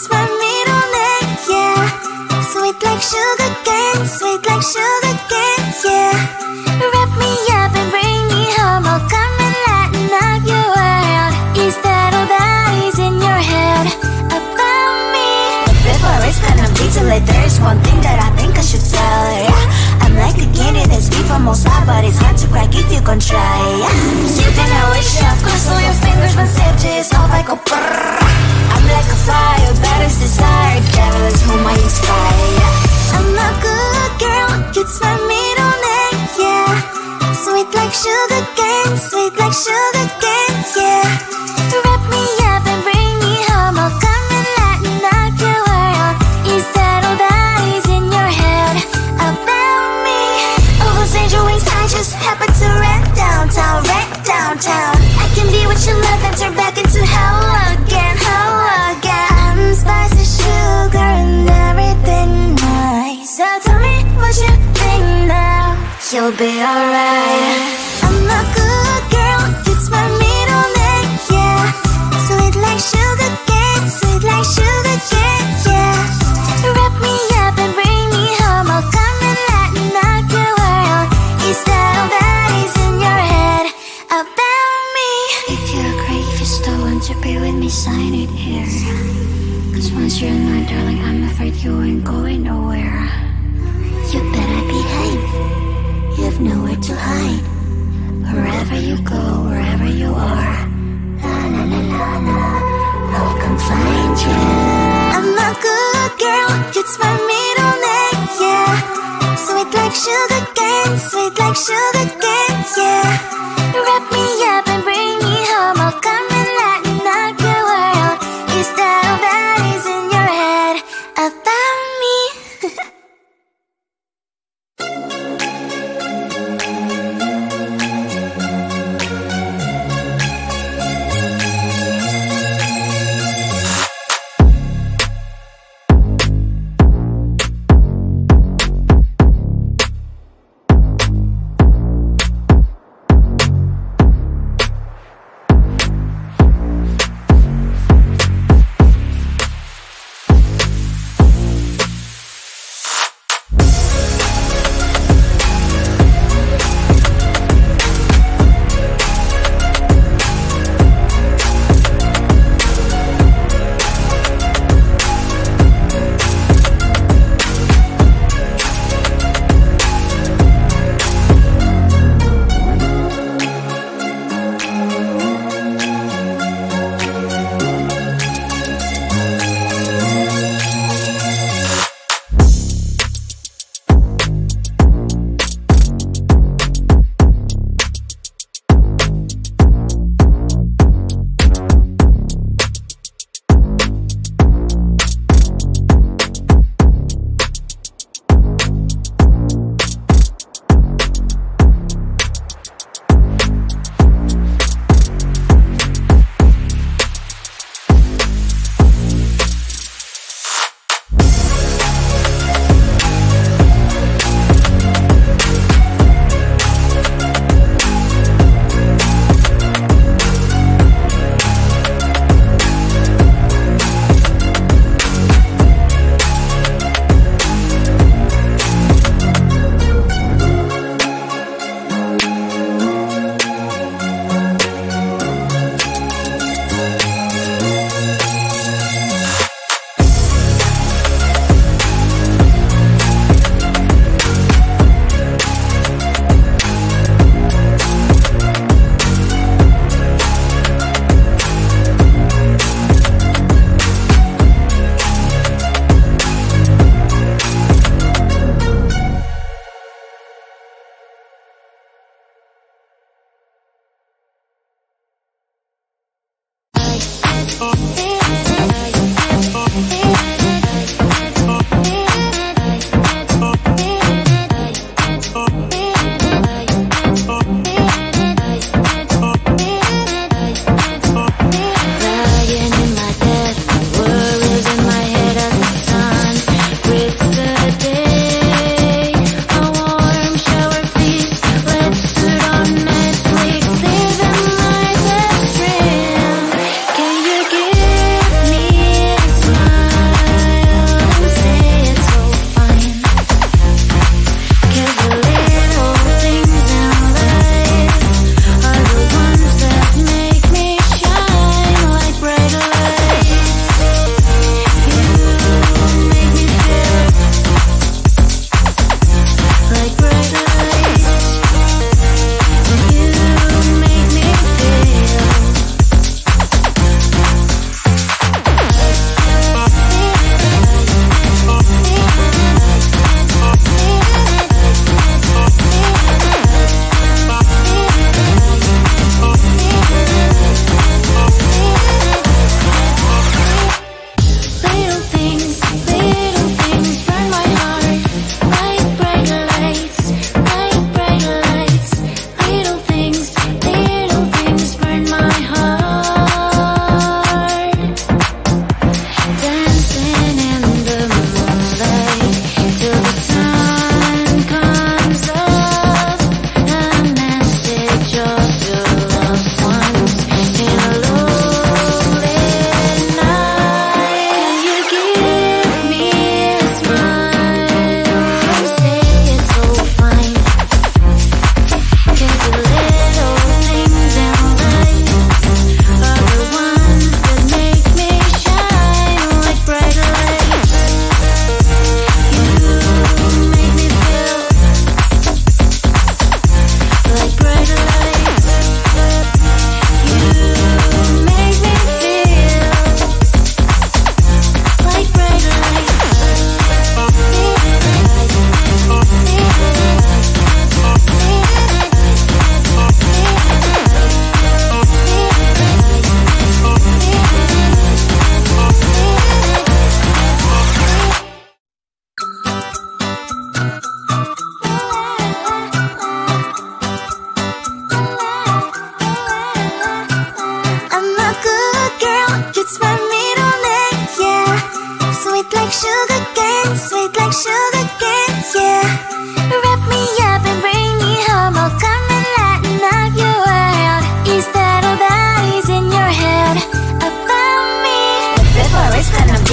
kiss my middle name, yeah. Sweet like sugar cane, sweet like sugar cane, yeah. Wrap me up and bring me home, I'll come and lighten up your world. Is that all that is in your head about me? Before it's gonna be too late, there's one thing that I think I should tell her, yeah. I'm like a candy that's sweet from most high, but it's hard to crack if you can try, yeah. You can always shove, cross all your fingers when safety is off, I go brrrr. I'm like a fire, battles desire, devil is whom I inspire, yeah. I'm a good girl, it's my middle name, yeah. Sweet like sugar cane, sweet like sugar cane, yeah. Wrap me up and bring me home, I'll come and lighten up your world. Is that all that is in your head about me? Oh, those angel wings I just happen to rent downtown, rent downtown. I can be what you love and turn back into hell again, hell again. I'm spicy sugar and everything nice. So tell me what you think now, you'll be alright. I'm a good girl, it's my middle name, yeah. Sweet like sugar cane, sweet like sugar cane, yeah. Wrap me up and bring me home, I'll come and lighten up your world. Is that all that is in your head about me? If you agree, if you still want to be with me, sign it here. Cause once you're mine, darling, I'm afraid you ain't going nowhere. You better behave, you have nowhere to hide. Wherever you go, wherever you are, la la la la la, I'll come find you. I'm a good girl, it's my middle name, yeah. Sweet like sugar cane, sweet like sugar cane, yeah. Wrap me up and bring me home, I'll come and lighten up your world. Is that all that is in your head about me?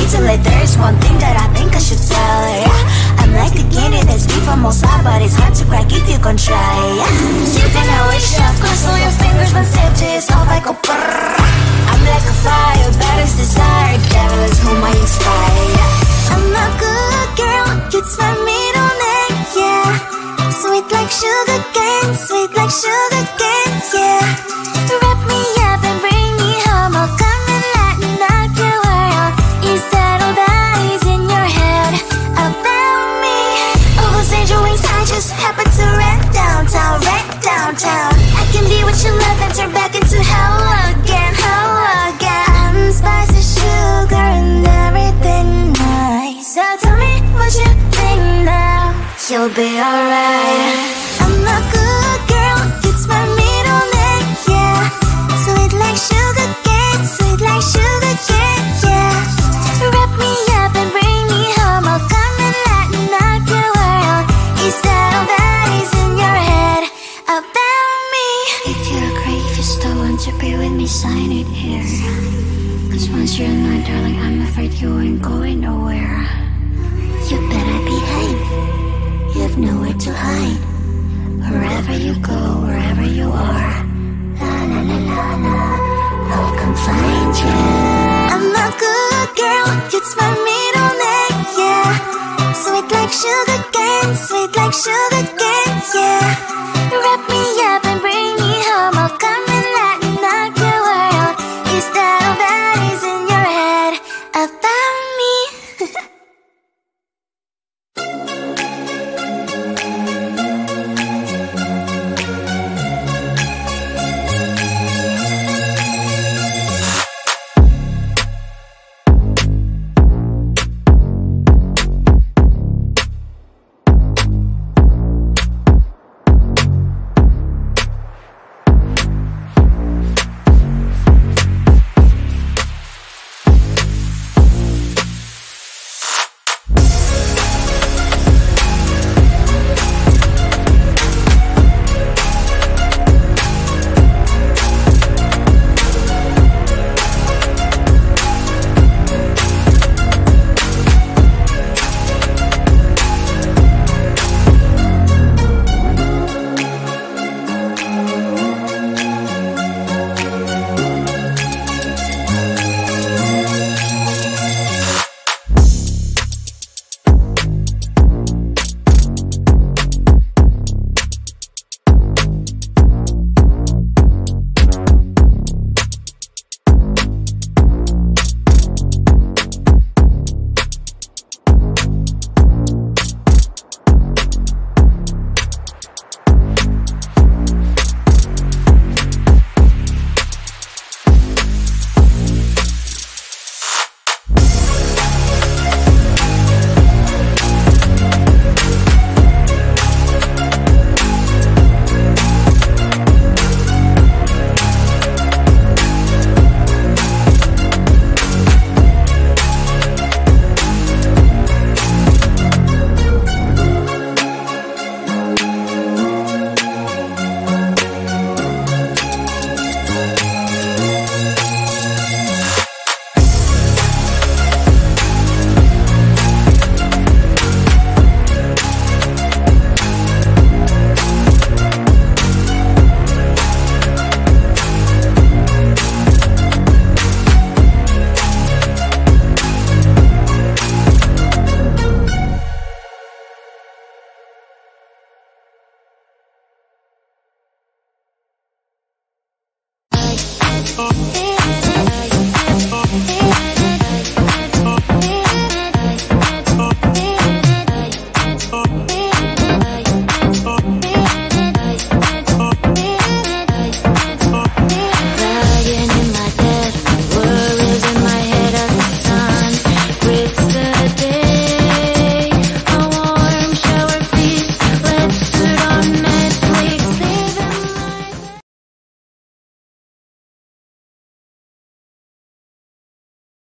till it. There's one thing that I think I should tell her, yeah. I'm like a candy that's sweet from outside, but it's hard to crack if you can try, yeah. You think I wish I've crossed all your fingers, but safety is off, I go brrrr. I'm like a fire, bad as desire, devil is whom I inspire, yeah. I'm a good girl, it's my middle name, yeah. Sweet like sugar cane, sweet like sugar cane, yeah. Wrap me up and bring me home, I'll come and lighten up your world. Is that all that is in your head about me? Oh, those angel wings, I just happen to rent downtown, I can be what you love and turn back into hell again, I'm spice and sugar and everything nice. So tell me what you think now, you'll be alright. I'm a good girl, it's my middle name, yeah. Sweet like sugar cane, sweet like sugar cane, yeah. Wrap me up and bring me home, I'll come and lighten up your world. Is that all that is in your head about me? If you're great, if you still want to be with me, sign it here. Cause once you're mine, darling, I'm afraid you ain't going nowhere. You better behave, you have nowhere to hide. Wherever you go, wherever you are, la la la la la, I'll come find you. I'm a good girl, it's my middle name, yeah. Sweet like sugar cane, sweet like sugar cane, yeah. Wrap me up and bring me home, I'll come and lighten up your world. Is that all that is in your head about